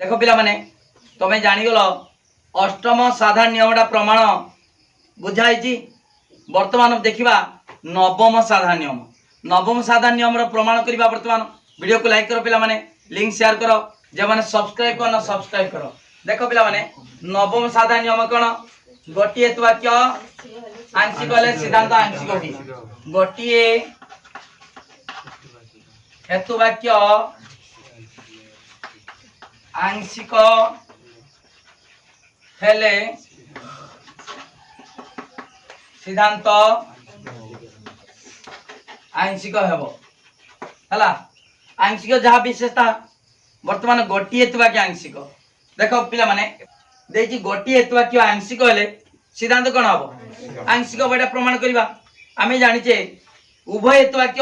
देखो पिला माने तमे जानिगल अष्टम साधारण नियमटा प्रमाण बुझाई। वर्तमान देखिबा नवम साधारण नियम। नवम साधारण नियम प्रमाण करबा। वर्तमान वीडियो को लाइक करो पिला माने, लिंक शेयर करो, जे माने सब्सक्राइब करना सब्सक्राइब करो। देखो पिला माने नवम साधारण नियम कोन? गोटिए वाक्य आंशिक हेले सिद्धांत आंशिक होगी। गोटिए हेतु वाक्य आंशिक हेले सिद्धांत आंशिक हेबो हला। आंशिक जहाँ विशेषता वर्तमान गोटिए वाक्य आंशिक। देखो पिला माने देजी गोटिए वाक्य आंशिक हेले सिद्धांत कोन हबो? आंशिक बेटा प्रमाण करबा। आमे जानिचे उभय वाक्य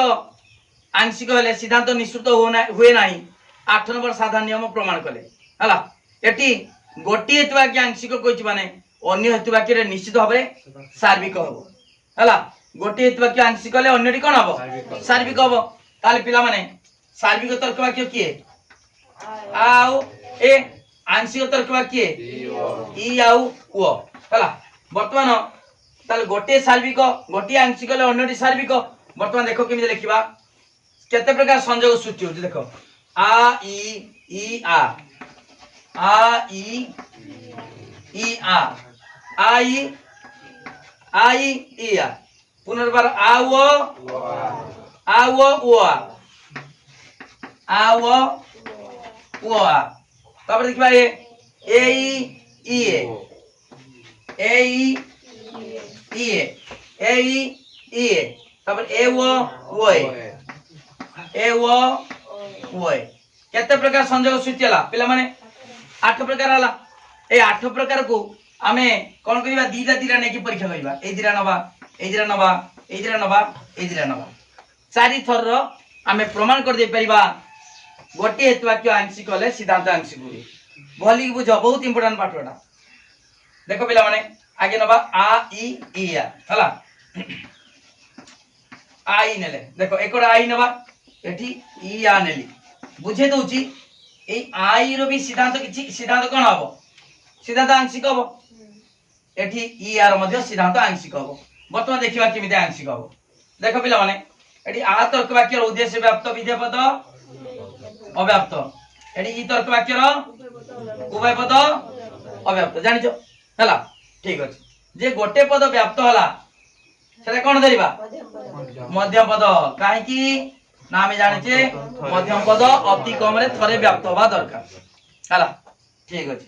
आंशिक हेले सिद्धांत निश्चित हुए नाही। 8 नंबर साधारण नियम प्रमाण कले हला। एटी गोटिए वाक्य आंशिक कोछि माने अन्य हेतु वाक्य रे निश्चित भाबे सार्विक हबो हला। गोटिए वाक्य आंशिक हेले अन्यटी कोन हबो? सार्विक हबो। ताले पिला माने सार्विक तर्क वाक्य किए? आउ ए आंशिक तर्क वाक्य ई आउ ओ हला। वर्तमान ताले गोटे सार्विक गोटे आंशिक हेले अन्यटी सार्विक। वर्तमान देखो केमि लिखिबा केते प्रकार संयोग सृष्टि होती। देखो आ ई आ ई आ आई ई आ। पुनर्बार आ वो ओ आ। तापर देखिबा ए ई तापर ए वो केते प्रकार संयोग सृष्टि हला पिला माने 8 प्रकार हला। ए 8 प्रकार को आमे कोन करिबा दीटा दीटा नेकी परीक्षा करिबा। ए दीटा नबा ए दीटा नबा ए दीटा नबा ए दीटा नबा चारि थर रो आमे प्रमाण कर दे परिबा। गोटे हेतु वाक्य आंशिक हले सिद्धांत आंशिक हुए। भली बुझो बहुत इंपोर्टेंट पाठटा। देखो पिला माने आगे नबा आ ई आ हला। आई नेले देखो एकोडा आई नबा एठी ई आ नेली बुझे दोची। ए आई रो भी सिद्धांत किछि सिद्धांत कोन हबो? सिद्धांत आंशिक हबो। एठी ई आर मध्ये सिद्धांत आंशिक हबो। वर्तमान देखिबा केमिते आंशिक हबो। देखो पिला माने एठी आ तर्क वाक्य रो उद्देश्य व्याप्त विधेय पद अव्याप्त। एठी ई तर्क वाक्य रो उभय पद अव्याप्त जानिचो हला। ठीक अछि जे गोटे पद व्याप्त हला सेटा कोन धरिबा? मध्यम पद। काहे कि ना आमे जानिचे मध्यम पद अति कम रे थरे व्याप्त होबा दरकार हला। ठीक अछि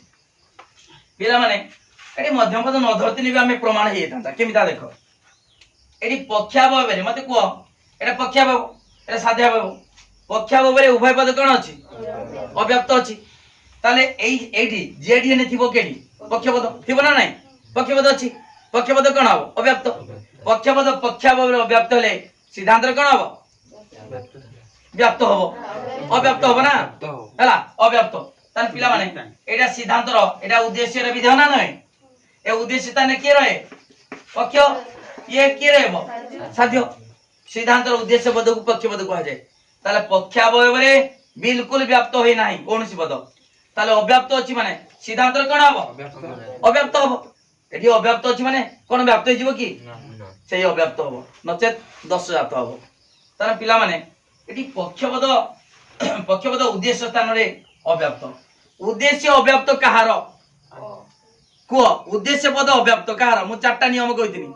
पिला माने एठी मध्यम पद न धरती ने आमे प्रमाण हे थांता केमिता। देखो एठी पक्षाभाव रे मते को एटा पक्षाभाव एटा साध्याभाव। पक्षाभाव रे उभय पद कोन अछि? अव्याप्त अछि। ताले एठी जेडी ने थिबो केडी पक्षपद थिबो ना नाही? पक्षपद अछि। पक्षपद कोन हबो? अव्याप्त। पक्षपद पक्षाभाव रे अव्याप्त हले सिद्धांत रे कोन हबो? व्याप्त हबो। अव्याप्त हबो ना हला अव्याप्त। तान पिला माने एटा सिद्धांत रो एटा उद्देश्य रे विधान ना नाही। ए उद्देश्य ताने के रहे? पक्ष ये के रहबो? साध्य। सिद्धांत रो उद्देश्य पद को पक्ष पद कहा जाय। ताले पक्षाभाव रे बिल्कुल व्याप्त होई नाही कोनसी पद। ताले अव्याप्त अछि माने सिद्धांत रे कोन हबो? अव्याप्त हबो। एठी अव्याप्त अछि माने कोन व्याप्त होई जिवो की? सेही अव्याप्त हबो नचेत 10 जात हबो। ताने पिला माने एठी पक्षपद उद्देश्य स्थान रे अव्याप्त। उद्देश्य अव्याप्त कहार को? उद्देश्य पद अव्याप्त कहार? मु चारटा नियम कहिदिनी।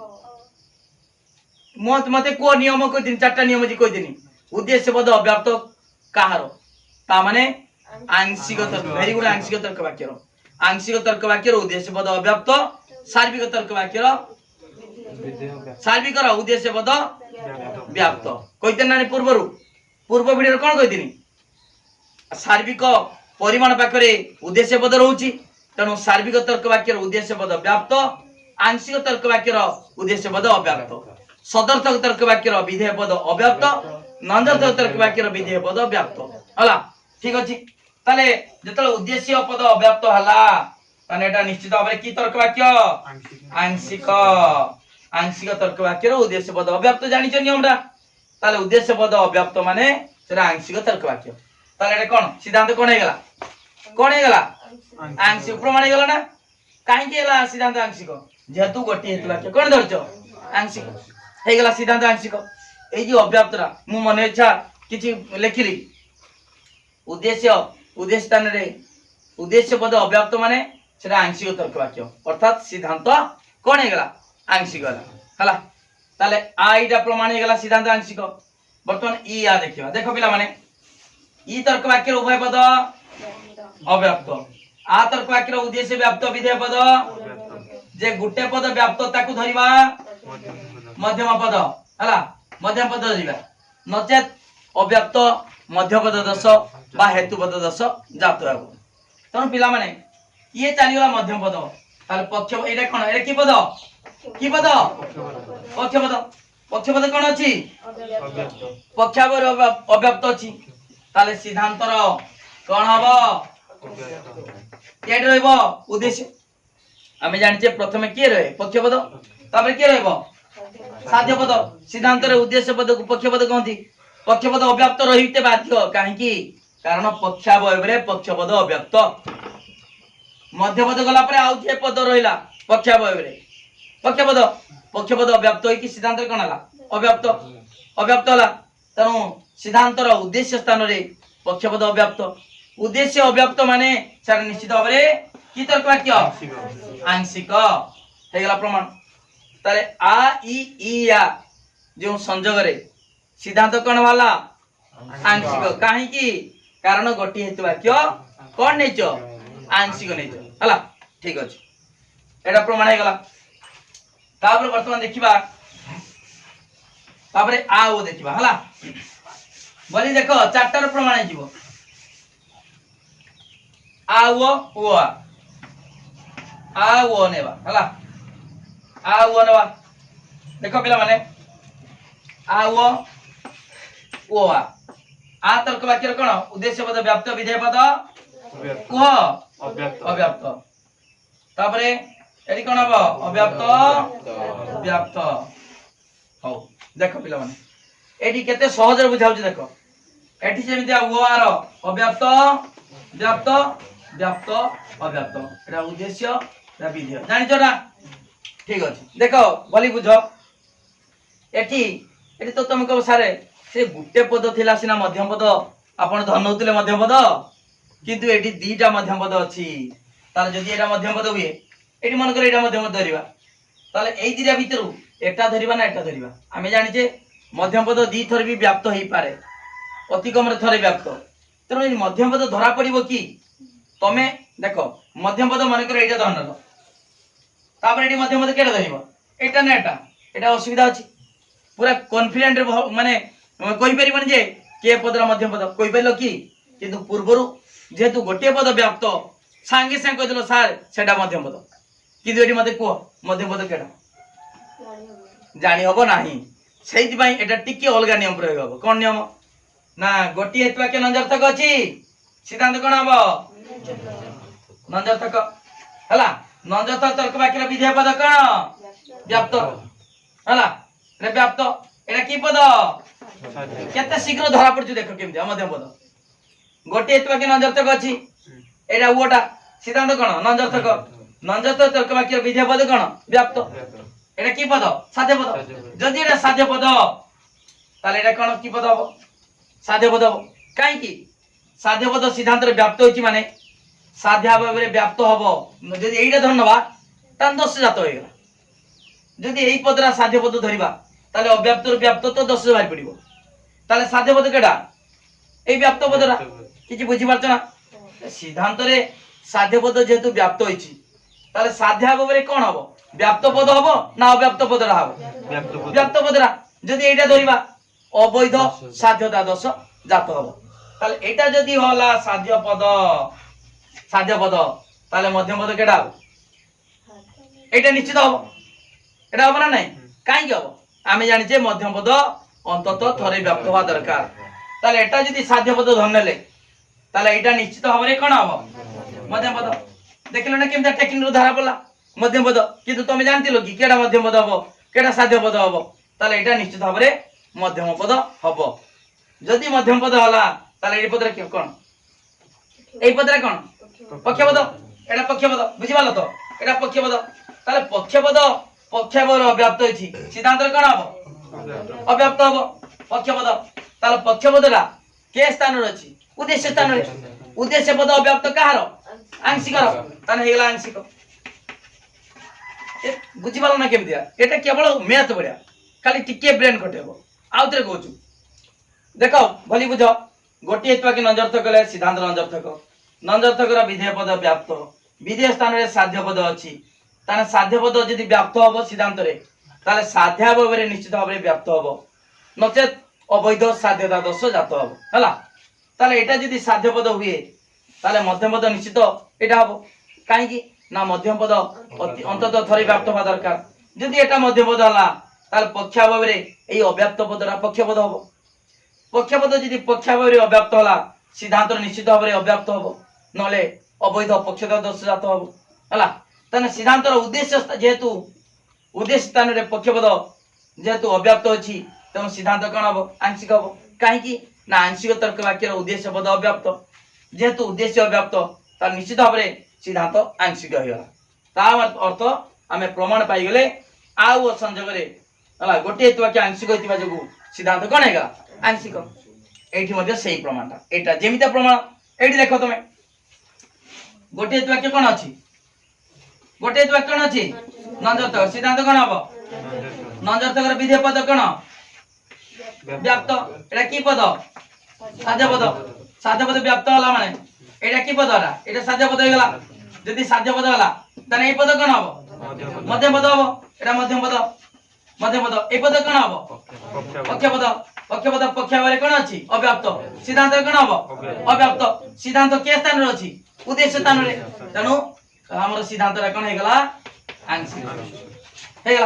मते को नियम कहिदिनी चारटा नियम जी कहिदिनी। उद्देश्य पद अव्याप्त कहार ता माने आंशिक तर्क। Very good. आंशिक तर्क वाक्य रो आंशिक तर्क वाक्य रो उद्देश्य पद अव्याप्त। सार्विक तर्क वाक्य रो सार्विक रो उद्देश्य पद व्याप्त कहिते ना पूर्व वीडियो कोन कहिदिनी? सार्विक परिमाण पाखरे उद्देश्य पद रहउची तनो सार्विक तर्क वाक्य रो उद्देश्य पद व्याप्त। आंशिक तर्क वाक्य रो उद्देश्य पद अव्याप्त। सदर्थक तर्क वाक्य रो विधेय पद अव्याप्त। नंदर्थक तर्क वाक्य रो विधेय पद व्याप्त हला। ठीक अछि ताले जतल उद्देश्य पद अव्याप्त हला ताने एटा निश्चित भाबरे की तर्क वाक्य? आंशिक। आंशिक तर्क वाक्य रो उद्देश्य पद अव्याप्त जानिचो नियमटा। ताले उद्देश्य पद अव्याप्त माने सेटा आंशिक तर्क वाक्य। ताले एटा कोन सिद्धांत कोन हे गला? कौन है गला आंशिक प्रमाण है गला ना काहे के गला सिद्धांत आंशिक जेतु गोटी हेतु वाक्य कोन धरचो आंशिक हे गला सिद्धांत आंशिक ए जे अव्याप्तरा मु मन इच्छा किछि लेखिली उद्देश्य उद्देश्य स्थान रे उद्देश्य पद अव्याप्त माने सेटा आंशिक तर्क वाक्य अर्थात सिद्धांत कोन है गला आंशिक गला हला ताले आ इटा प्रमाण है गला सिद्धांत आंशिक बर्तमान ई आ देखिबा देखो पिला माने ई तर्क वाक्य उभय पद अव्याप्त आ तर्क वाक्य उद्देश्य व्याप्त विधेय पद जे गुटे पद व्याप्त ताकू धरिबा मध्यम पद हला मध्यम पद धरिबा नचेत अव्याप्त मध्य पद दश बा हेतु पद दश जात हो तन पिला माने ये चलीगला मध्यम पद ताले पक्ष एटा कोन एटा की पद पक्ष पद कोन अछि पक्षावर अव्याप्त अछि ताले सिद्धांतर कोन हबो केड रहबो उद्देश्य आमे जानिचे प्रथमे के रहे पक्ष पद तापर के रहबो साध्य पद सिद्धांत रे उद्देश्य पद को पक्ष पद कहंती पक्ष पद अव्याप्त रहिते बाध्य काहे की कारण पक्षावय रे पक्ष पद अव्याप्त मध्य पद गला परे आउ जे पद रहिला पक्षावय रे पक्ष पद अव्याप्त होई कि सिद्धांत कोन हला अव्याप्त हला तनु सिद्धांत रो उद्देश्य स्थान रे पक्ष पद अव्याप्त उद्देश्य अव्याप्त माने सारा निश्चित भाबरे की तर्क वाक्य आंशिक हे गला प्रमाण तारे आ ई या जो संयोग रे सिद्धांत कोन वाला आंशिक काहे की कारण गोटी हेतु वाक्य कोन नेचो आंशिक नेचो हला ठीक अछि एटा प्रमाण हे गला तापर वर्तमान देखिबा तापर आ ओ देखिबा हला बोली देखो चारटार प्रमाण जीवो आ वो नेबा हला आ वो नेबा देखो पिला माने आ वो आ तर्क वाक्य कोन उद्देश्य पद व्याप्त विधेय पद को अव्याप्त तापरे एडी कोन हबो अव्याप्त व्याप्त हो देखो पिला माने एडी केते सहज रे बुझाउ छी देखो एठी जेमिति वो आर अव्याप्त व्याप्त व्याप्त अव्याप्त एटा उद्देश्य एटा विधेय जानिचो ना ठीक अछि देखो बोली बुझो एठी तो तुम को सारे से गुटे पद थिला सिना मध्यम पद आपण धनौतिले मध्यम पद किंतु एठी दीटा मध्यम पद अछि ताले जदि एटा मध्यम पद हुए एठी मन करे एटा मध्यम पद धरिबा ताले एई दिरा भितरु एटा धरिबा ना एटा धरिबा आमे जानिचे मध्यम पद दी थर भी व्याप्त होई पारे अति कम रे थरे व्याप्त तेणु मध्यम पद धरा पड़िबो कि तमे देखो मध्यम पद मन करे एटा धरन तापर एटी मध्यम पद केटा धरिबो एटा ना एटा असुविधा अछि पूरा कॉन्फिडेंट माने कहि परिबन जे के पदरा मध्यम पद कहि परिलो कि किंतु पूर्वरु जेतु गोटे पद व्याप्त सांगे सांगे कहिदलो सर सेटा मध्यम पद किंतु एटी मते को मध्यम पद केटा जानि हबो नाही सेहि पई एटा टिके अलगा नियम प्रयोग हबो कोन नियम ना गोटी हेतु वाक्य नंजर्थक अछि सिद्धांत कोन हबो नंजर्थक हला नंजर्थक तर्क वाक्य विधेय पद कोन व्याप्त हला रे व्याप्त एटा की पद केते शीघ्र धरा पड़छु देखो केमति मध्यम पद गोटी हेतु वाक्य नंजर्थक अछि एटा ओटा सिद्धांत कोन नंजर्थक तर्क वाक्य विधेय पद कोन व्याप्त एटा की पद साध्य पद जदि एटा साध्य पद ताले एटा कोन की पद हबो साध्य पद काई की साध्य पद सिद्धांत रे व्याप्त होइछि माने साध्य भाबरे व्याप्त हबो जदि एइटा धरनबा तान दश जात होइगला जदि एई पदरा साध्य पद धरिबा ताले अव्याप्त रो व्याप्त तो 10 बाहर पड़िबो ताले साध्य पद केडा एई व्याप्त पदरा किछि बुझि पारछ ना सिद्धांत रे साध्य पद जेतु व्याप्त होइछि ताले साध्य भाबरे कोन हबो व्याप्त पद हबो ना अव्याप्त पदरा हबो व्याप्त पदरा जदि एइटा धरिबा अवैध साध्यता दोष जात हबो ताले एटा जदि होला साध्य पद ताले मध्यम पद केडा एटा निश्चित हबो एटा हबो ना नै काई की हबो आमे जानि जे मध्यम पद अंततः थरे व्याप्त होवा दरकार ताले एटा जदि साध्य पद धरनेले ताले एटा निश्चित हबरे कोन हबो मध्यम पद देखिलो ना केमता टेक्निक रो धारा पडला मध्यम पद किंतु तमे जानतिलो कि केडा मध्यम पद हबो केडा साध्य पद हबो ताले एटा निश्चित हबरे मध्यम पद हबो जदि मध्यम पद होला ताले एई पदरे कोन एई पदरे कोन পক্ষপদ এটা পক্ষপদ বুঝিপারল তো এটা পক্ষপদ তাহলে পক্ষপদ অব্যাপ্ত হইছি সিদ্ধান্ত কোন হবো অব্যাপ্ত হবো পক্ষপদ তাহলে পক্ষপদটা কে স্থাନରେ ଅଛି উদ্দেশ্য স্থাନରେ উদ্দেশ্য পদ অব্যাপ্ত কাହାର আংশিকর তাহলে হয়ে গেল আংশিক বুঝিপারল না কেমতি এটা কেবল ম্যাথ বড়িয়া খালি টিকে ব্রেন খটেব আউতরে কହୁଛୁ দেখ ভলি বুঝ গোটিଏ ত্বাকি নঞ্জর্থক কলে সিদ্ধান্ত নঞ্জর্থক নঞ্জর্থকর বিধেয় পদ ব্যাপ্ত বিধেয় স্থাନରେ সাধ্য পদ ଅଛି তাহলে সাধ্য পদ যদি ব্যাপ্ত হবো সিদ্ধান্তরে তাহলে সাধ্যাবয়রে নিশ্চিত ভাবে ব্যাপ্ত হবো নচেত অবৈধ সাধ্যতা দোষ জাত হবো হলা তাহলে এটা যদি সাধ্য পদ হুয়ে তাহলে মধ্যম পদ নিশ্চিত এটা হবো কাহিকি না মধ্যম পদ অন্তত থরে ব্যাপ্ত হওয়া দরকার যদি এটা মধ্যম পদ হলা তাহলে পক্ষাবয়রে এই অব্যাপ্ত পদটা পক্ষপদ হবো পক্ষপদ যদি পক্ষাবয়রে অব্যাপ্ত হলা সিদ্ধান্ত নিশ্চিত ভাবে অব্যাপ্ত হবো নহলে অবৈধ পক্ষতা দোষ জাত হবো হলা তাহলে সিদ্ধান্তর উদ্দেশ্য যেহেতু উদ্দেশ্য স্থাନରେ পক্ষপদ যেহেতু অব্যাপ্ত ଅଛି তেমন সিদ্ধান্ত কোন হবো আংশিক হবো কাহিকি না আংশিক তর্ক বাক্যর উদ্দেশ্য পদ অব্যাপ্ত যেহেতু উদ্দেশ্য অব্যাপ্ত তার নিশ্চিত ভাবে সিদ্ধান্ত আংশিক হইগলা তার অর্থ আমি প্রমাণ পাইগলে আউ সংযোগরে হলা গোটিଏ বাক্য আংশিক হইতিবা যোগু সিদ্ধান্ত কোন হইগলা আংশিক এইটি মধ্যে সেই প্রমাণটা এটা যেমিতা প্রমাণ এইটি দেখো তুমি গোটিଏ বাক্য কোন আছে গোটিଏ বাক্য কোন আছে নঞ্জর্থক সিদ্ধান্ত কোন হবো নঞ্জর্থকর বিধেয় পদ কোন ব্যাপ্ত এটা কি পদ সাধ্য পদ ব্যাপ্ত হলা মানে এটা কি পদ এটা সাধ্য পদ হয়ে গেল যদি সাধ্য পদ হলা তাহলে এই পদ কোন হবো মধ্যম পদ হবো এটা মধ্যম পদ এই পদ কোন হবো পক্ষপদ পক্ষাবয়রে কোন আছে অব্যাপ্ত সিদ্ধান্ত কোন হবো অব্যাপ্ত সিদ্ধান্ত কে স্থাନରେ ଅଛି উদ্দেশ্য স্থাନରେ তেণু আমার সিদ্ধান্তটা কোন হয়ে গেল আংশিক হয়ে গেল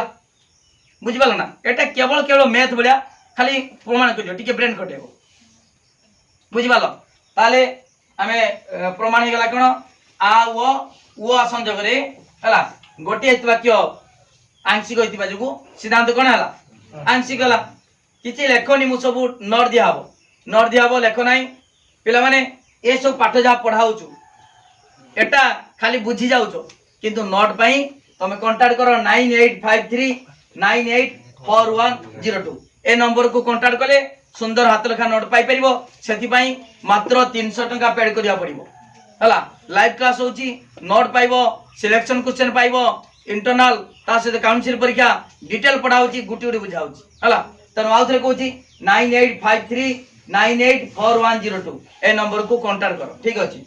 বুঝিপারল না এটা কেবল ম্যাথ বলিয়া খালি প্রমাণ করিও টিকে ব্রেন খটেব বুঝিপারল তাহলে আমি প্রমাণ হয়ে গেল কোন আ ও সংযোগরে হলা গোটিଏ বাক্য আংশিক হইতিবা যোগু সিদ্ধান্ত কোন হলা আংশিক হলা কিছু লেখনি মু সব নোট দিয়া হবো লেখ নাই পিলা মানে এ সব পাঠ যা পড়াউଛୁ এটা খালি বুঝি যাউছো কিন্তু নোট পাই তুমি কন্টাক্ট কর 9853984102 ए नंबर को कॉन्टैक्ट कले सुंदर हाथ लेखा नोट पाई परिबो सेति पई मात्र 300 टका पेड करिया पड़िबो हला लाइव क्लास होची नोट पाइबो सिलेक्शन क्वेश्चन पाइबो इंटरनल ता से काउंसिल परीक्षा डिटेल पढ़ाउची गुटी गुटी बुझाउची हला तन आउथरे कहूची 9853984102 ए नंबर को कॉन्टैक्ट करो ठीक अछि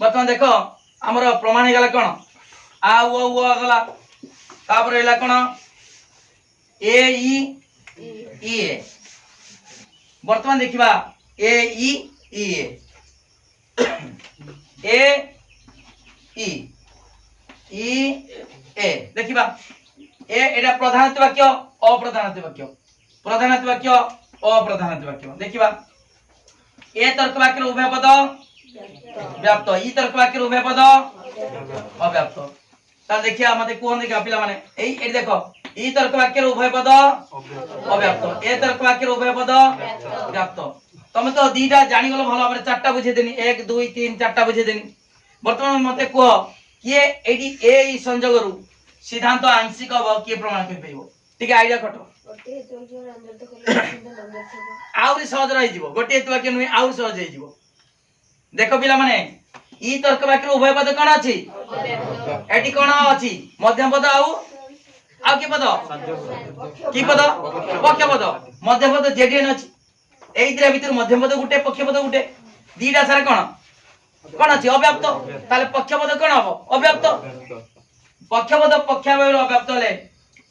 बर्तमान देखो हमर प्रमाण हे गला कोन आ ओ गला तापर हेला कोन ए ई ई ए बर्तमान देखिबा ए ई ई ए ई ई ए देखिबा ए एटा प्रधानत्व वाक्य अप्रधानत्व वाक्य प्रधानत्व वाक्य अप्रधानत्व वाक्य देखिबा ए तर्क वाक्य उभय पद व्याप्त ई तर्क वाक्य उभय पद अव्याप्त ता देखिया मते कोन देखा पिला माने ए देखो ई तर्क वाक्य उभय पद अव्याप्त ए तर्क वाक्य उभय पद व्याप्त तमे तो दीटा जानि गलो भलो हमरे चारटा बुझे देनी 1 2 3 चारटा बुझे देनी वर्तमान मते को किए एडी ए ई संजोगरु सिद्धांत आंशिक हबो किए प्रमाण कर पेइबो ठीक आईडिया कटो आउरी सहज रहि जिवो गोटे हेतु वाक्य नुई आउरी सहज हे जिवो देखो पिला माने ई तर्क वाक्य उभय पद कोन अछि एटी कोन अछि मध्यम पद आउ की पद पक्ष पद मध्य पद जेडीएन अछि एई दिरा भीतर मध्य पद गुटे पक्ष पद गुटे दीटा सारा कोन अछि अव्याप्त ताले पक्ष पद कोन हबो अव्याप्त पक्ष पद पक्षावयर अव्याप्त हले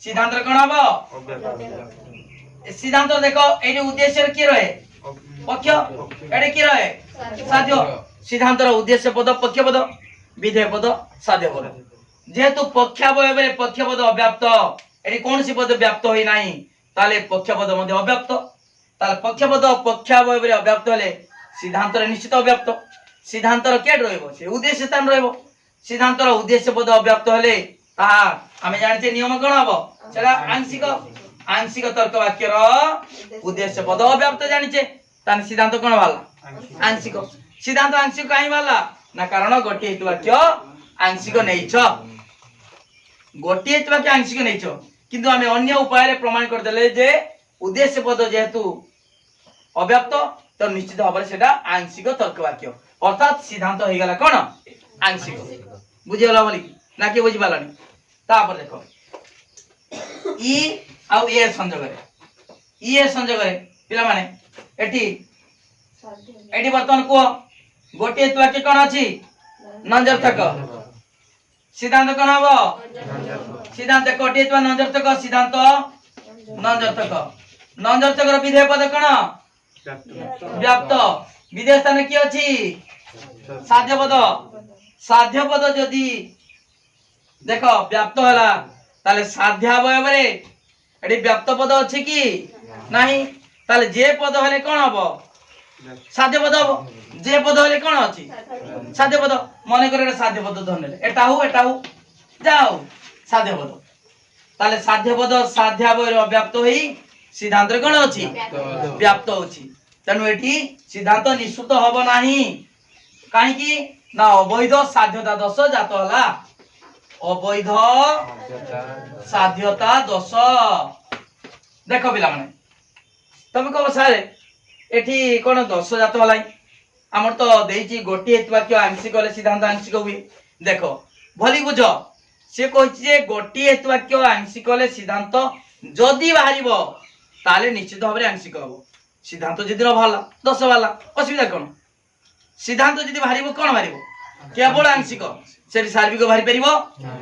सिद्धांत कोन हबो सिद्धांत देखो एई उद्देश्य की रहे पक्ष एडे की रहे साध्य सिद्धांत उद्देश्य पद पक्ष पद विधेय पद साध्य पद जेहेतु पक्षावयवरे पक्ष पद अव्याप्त एटी कोन सी पद व्याप्त होई नाही ताले पक्ष पद मध्ये अव्याप्त ताले पक्ष पद पक्षावयवरे अव्याप्त हले सिद्धांत निश्चित अव्याप्त सिद्धांत केड रहइबो से उद्देश्य स्थान रहइबो सिद्धांत उद्देश्य पद अव्याप्त हले ता आमे जानते नियम कोन हबो सेला आंशिक तर्क वाक्य रो उद्देश्य पद अव्याप्त जानिचे ताने सिद्धांत कोन वाला आंशिक सिद्धांत आंशिक काई वाला ना कारण गोटे हेतु वाक्य आंशिक नहींछ गोटे हेतु वाक्य आंशिक नहींछ किंतु आमे अन्य उपाय रे प्रमाण कर देले जे उद्देश्य पद जेहेतु अव्याप्त तो निश्चित भाव में सेटा आंशिक तर्क वाक्य अर्थात सिद्धांत हो गला कोन आंशिक बुझिगला बोली ना कि बुझि पालानी तापर देखो ई आउ ए संयोग रे ई ए संयोग रे पिला माने एठी एठी वर्तमान को गोटे हेतु वाक्य कोन अछि नंजर्थक सिद्धांत कोन हबो सिद्धांत गोटे हेतु नंजर्थक सिद्धांत नंजर्थक रो विधेय पद कोन व्याप्त विधेय स्थान की अछि साध्य पद जदि देखो व्याप्त होला ताले साध्य अवयव रे एडी व्याप्त पद अछि कि नाही ताले जे पद हले कोन हबो साध्य पद हबो जे पद हले कोन अछि साध्य पद मने करे साध्य पद धरले एटा हु जाओ साध्य पद ताले साध्य पद साध्य अवयव व्याप्त होई सिद्धांत कोन अछि व्याप्त होछि तनु एठी सिद्धांत निश्चित हबो नाही काहे कि ना अवैध साध्यता दोष जात होला अवैध साध्यता दोष देखो पिला माने तमे को सारे एठी कोन दोष जात होला हमर तो देइची गोटी हेतु वाक्य आंशिक ले सिद्धांत आंशिक हुई देखो भली बुझ से कहछि जे गोटी हेतु वाक्य आंशिक ले सिद्धांत जदि बाहरिबो ताले निश्चित भाबरे आंशिक हबो सिद्धांत जदि न भाला दोष वाला असुविधा कोन सिद्धांत जदि बाहरिबो कोन बाहरिबो केवल आंशिक से सार्विक बाहरि परिबो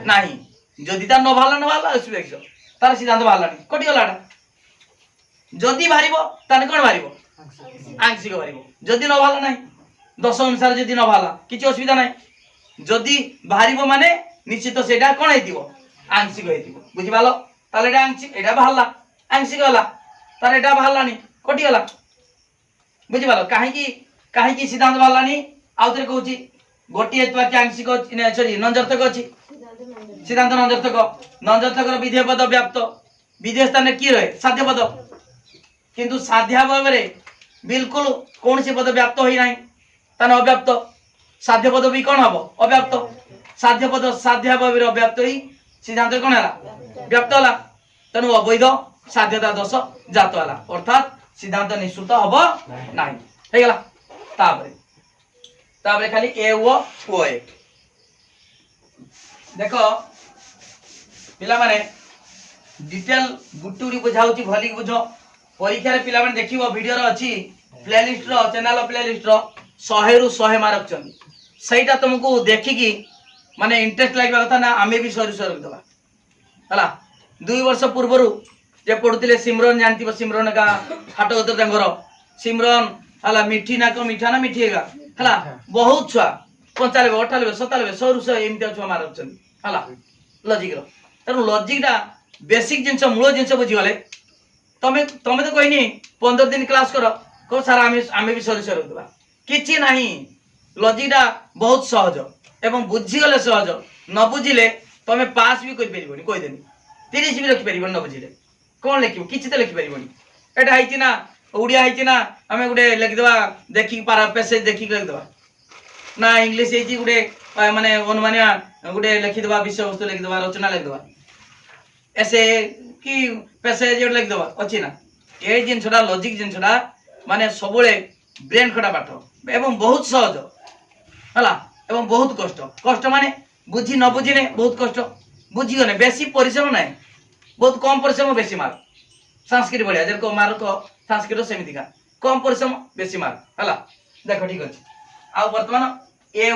नाही जदि ता न भाला असुविधा किछो तार सिद्धांत भालानी कोटी गलाडा जदि बाहरिबो ताने कोन बाहरिबो आंशिक बाहरिबो जदि न भाला नाही दोष अनुसार जदि न भाला किछि असुविधा नाही जदि बाहरिबो माने निश्चित सेटा कोन हेतिबो आंशिक हेतिबो बुझि पालो ताले एटा आंशिक एटा भाला आंशिक होला तार एटा भालानी कोटी गला बुझि पालो काहे की सिद्धांत भालानी आउतरे कहूची गोटी हेतु वाक्य आंशिक सॉरी नंजर्थक अछि सिद्धांत नंजर्थक रो विधेय पद व्याप्त विधेय स्थान की रहे साध्य पद किंतु साध्य भाव रे बिल्कुल कौन सी पद व्याप्त होई नाही तन अव्याप्त साध्य पद भी कोन हबो अव्याप्त साध्य पद साध्य भाव रे अव्याप्त होई सिद्धांत कोन हला व्याप्त हला तनु अवैध साध्यता दोष जात हला अर्थात सिद्धांत निश्चित हबो नाही हे गला ताबरे खाली ए ओ ए देखो पिला माने डिटेल गुटुरी बुझाउची भली बुझो परीक्षा रे पिला माने देखिबो वीडियो रो अछि प्लेलिस्ट रो चैनल प्लेलिस्ट रो 100 रु 100 मार्क चंदी सेटा तुमको देखि की माने इंटरेस्ट लागबा कथा ना आमे भी सरी सरी दबा हला 2 वर्ष पूर्वरु जे पढुतिले सिमरन जानतिबो सिमरन का हाट उतर तंगर सिमरन हला मिठी ना को मिठा ना मिठीगा हला बहुत छुआ 95 98 97 100 रु 100 एमिता छुआ मारक चंदी हला लॉजिक रो तनु लॉजिक दा बेसिक जिंस मूल जिंस बुझी गले तमे तो कहनी 15 दिन क्लास करो को सारा आमे भी सरी सरी दबा किछि नाही लॉजिक दा बहुत सहज एवं बुझी गले सहज न बुझिले तमे पास भी कर परिबोनी कहि देनी 30 भी रखि परिबोनी न बुझिले कोन लेखिबो किछि त लेखि परिबोनी एटा हाइति ना उड़िया हाइति ना हमें गुडे लिख देबा देखि पारा पैसेज देखि लिख देबा ना इंग्लिश हेछि गुडे माने अनुमानिया गुडे लिखि देबा विषय वस्तु लिख देबा रचना लिख देबा ऐसे कि पैसेज लिख देबा अछि ना ए जिनसडा लॉजिक जिनसडा माने सबले ब्रेन खटा पाठ एवं बहुत सहज हला एवं बहुत कष्ट माने बुझी न बुझिने बहुत कष्ट बुझी गने बेसी परिश्रम नाही बहुत कम परिश्रम बेसी मार्क संस्कृत बढ़िया जर को मार्क संस्कृत सेमिति का कम परिश्रम बेसी मार्क हला देखो ठीक अछि आ वर्तमान ए ओ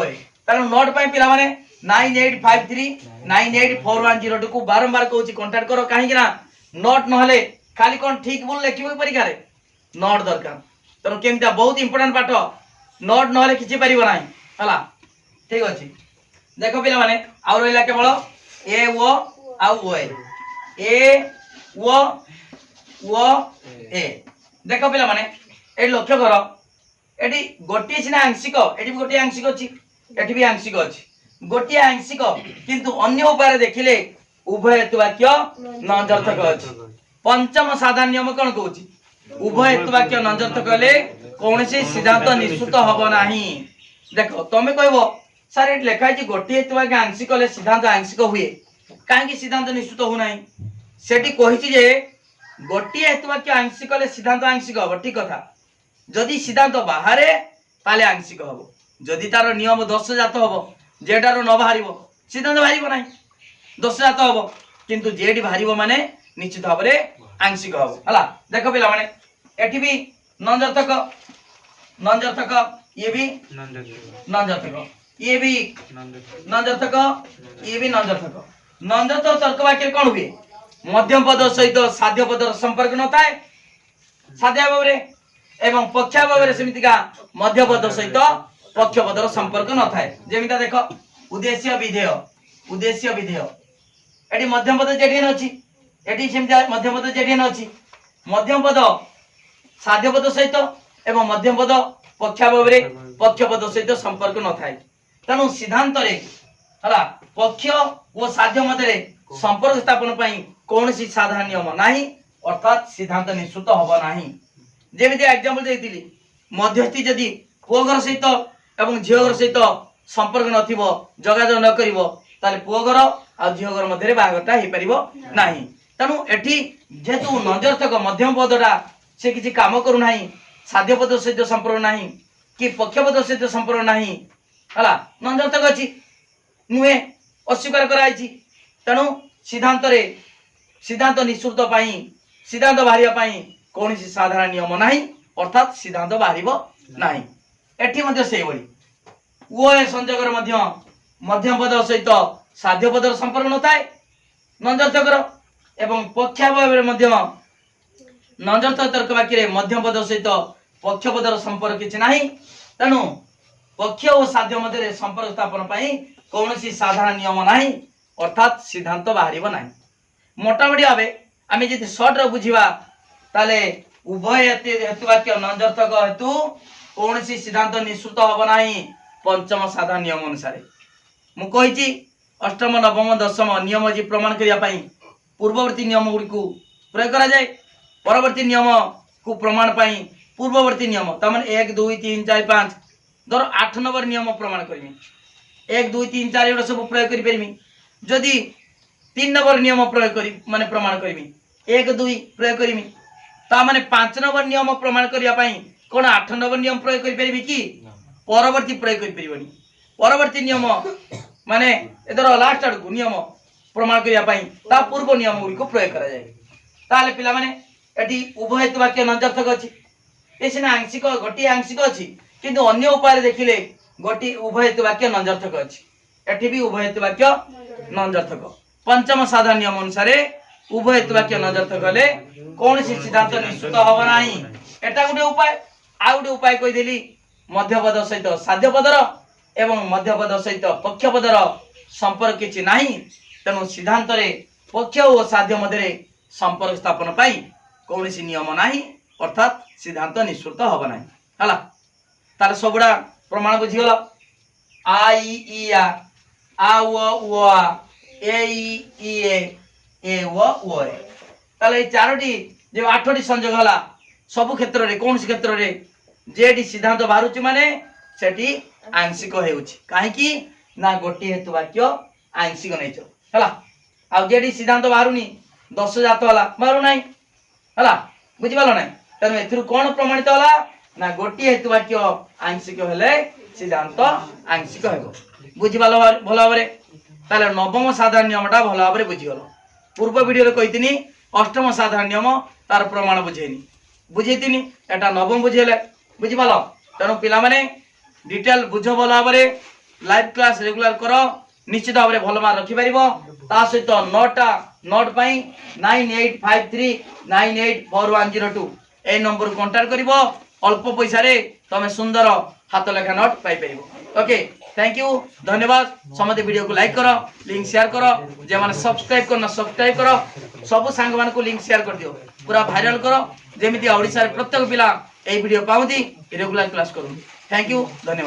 ए तार नोट पई पिला माने 9853984102 को बारंबार कहूची कांटेक्ट करो काहे कि ना नोट न हले खाली कोन ठीक बोल लिखिबो परीक्षा रे नोट दरकार तनो केमिता बहुत इंपोर्टेंट पाठ नोट न हले किछि परिबो नाही हला ठीक अछि देखो पिला माने आ रहला केवल ए ओ आ ओ ए देखो पिला माने ए लक्ष्य करो एटी गोटी सिना आंशिक एटी भी गोटी आंशिक अछि एटी भी आंशिक अछि गोटी आंशिक किंतु अन्य उपाय देखिले उभय हेतु वाक्य नंजर्थक अछि पंचम साधारण नियम कोन कहूची उभय हेतु वाक्य नंजर्थक ले कोनसी सिद्धांत निश्चित हबो नाही देखो तुम कहब सर ये लिखाई गोटे हेतुवा कि आंशिक हेले सिद्धांत आंशिक हुए कहीं सिद्धांत निश्चित हो ना सेठी कही जे गोटे हेतुवा कि आंशिक हेले सिद्धांत आंशिक हम ठीक कथा जदि सिद्धांत बाहर ताले आंशिक हम जदि तार नियम दोष जात हम जेटार न बाहर सिद्धांत बाहर ना दोष जात हम किंतु जेडी बाहर माने निश्चित भाव में आंशिक हम है देख पिला माने एठी भी नंजर्थक ये भी नंजर्थक ये भी नंजर्थक ये भी नंजर्थक नंजर्थक तर्क वाक्य कौन हुए मध्यम पद सहित साध्य पदर संपर्क न थाए साध्य भाव एवं पक्ष भाव सेमितिका मध्य पद सहित पक्ष पदर संपर्क न थाए जेमिता देख उद्देश्य विधेय एटी मध्यम पद जेठी अछि एटी सेमिता मध्यम पद जेठी अछि मध्यम पद साध्य पद सहित एवं मध्यम पद पक्ष भाव पक्ष पद सहित संपर्क न थाए तेणु सिद्धांत हला पक्ष और साध्य मध्य संपर्क स्थापन पई कौन सी साधारण नियम नाही अर्थात सिद्धांत निश्चित हबो नाही जेमिति एग्जांपल देइतिली मध्यस्थी जदि पुओ घर सहित एवं झियो घर सहित संपर्क नथिबो जोगाजोग न करिवो ताले पुओ घर आ झियो घर मध्य बागटा हे परिबो नाही तेणु एठी जेतु नंजर्थक मध्यम पदटा से किछि काम करू नाही साध्य पद सहित संपर्क नाही कि पक्ष पद सहित संपर्क नाही हला नंजर्थक अछि नुहे अस्वीकार कराइछि तेणु सिद्धांत निश्चित पाई सिद्धांत बाहरिया पाई कौन सी साधारण नियम नाही अर्थात सिद्धांत बाहरिबो नाही एठी मध्ये सेही बळी उभय संयोगर मध्ये मध्यम पद सहित साध्य पदर संपर्क न थाए नंजर्थकर एवं पक्ष भाव मध्ये नंजर्थक तर्क वाक्य मध्यम पद सहित पक्ष पदर संपर्क किछि नाही तेणु पक्ष और साध्य मध्य संपर्क स्थापन पाई कौन सी साधारण नियम नाही अर्थात सिद्धांत बाहरिबो नाही मोटामोटी भाव आम जी सर्ट बुझा ताले उभय हेतुवाक्य नंजर्थक हेतु कौन सी सिद्धांत निश्चित हम ना पंचम साधारण नियम अनुसार मुझे अष्टम नवम दशम नियम जी प्रमाण करने पूर्ववर्ती नियम गुड़ी को प्रयोग करा जाए परवर्ती नियम को प्रमाण पाई पूर्ववर्ती नियम तमाने 1 2 3 4 5 धर 8 नंबर नियम प्रमाण करमी 1 2 3 4 एटा सब प्रयोग करि परमी जदि 3 नंबर नियम प्रयोग करी माने प्रमाण करमी 1 2 प्रयोग करमी ता माने 5 नंबर नियम प्रमाण करिया पई कोन 8 नंबर नियम प्रयोग करि परबी कि परवर्ती प्रयोग करि परबनी परवर्ती नियम माने एदर लास्ट आड़ को नियम प्रमाण करिया पई ता पूर्व नियम गुडी को प्रयोग करा जाय ताले पिला माने एटी उभय हेतु वाक्य नंजर्थक अछि ए सिना आंशिक गोटी आंशिक अछि किंतु अन्य उपाय देखिले गोटी उभय हेतु वाक्य नंजर्थक अछि एटी भी उभय हेतु वाक्य नंजर्थक पंचम साधारण नियम अनुसार उभय हेतु वाक्य नंजर्थक हले कौन सी सिद्धांत निश्चित हबो नाही एटा गुटे उपाय आ गुटे उपाय कहि देली मध्य पद सहित साध्य पदर एवं मध्य पद सहित पक्ष पदर संपर्क किछि नाही तेणु सिद्धांत रे पक्ष और साध्य मध्य संपर्क स्थापन पाई कौन सी नियम नाही अर्थात सिद्धांत निश्चित हबो नाही हला तार सबुडा प्रमाण बुझिगला आ इ ई आ व आ ए ई ए व ए ताले चारोटी जे आठटी संयोग हला सब क्षेत्र रे कौन सी क्षेत्र रे जेडी सिद्धांत बाहरुची माने सेठी आंशिक हेउची काहे कि ना गोटी हेतु वाक्य आंशिक नैचो हला आ जेडी सिद्धांत बाहरुनी 10 जात हला बाहरु नाही हला बुझि पालो नाही तने एथुर कोन प्रमाणित हला ना गोटी हेतु वाक्य आंशिक हेले सिद्धांत आंशिक हेबो बुझि पालो भलो भाबरे ताले नवम साधारण नियमटा भलो भाबरे बुझि गलो पूर्व वीडियो रे कहितिनी अष्टम साधारण नियम तार प्रमाण बुझेनी बुझेतिनी एटा नवम बुझेले बुझि पालो तनो पिला माने डिटेल बुझो भलो भाबरे लाइव क्लास रेगुलर करो निश्चित भाबरे भलो मार्क रखि परिबो ता सहित नोट पाई 9853984102 ए नंबर कांटेक्ट करिवो अल्प पैसा रे तमे सुंदर हाथ लेखा नोट पाई परिबो ओके थैंक यू धन्यवाद समस्त वीडियो को लाइक करो लिंक शेयर करो जे माने सब्सक्राइब करना सब्सक्राइब करो सब सांग मान को लिंक शेयर कर दियो पूरा वायरल करो जेमिति ओडिसा रे प्रत्येक पिला ए वीडियो पाउती रेगुलर क्लास करू थैंक यू धन्यवाद।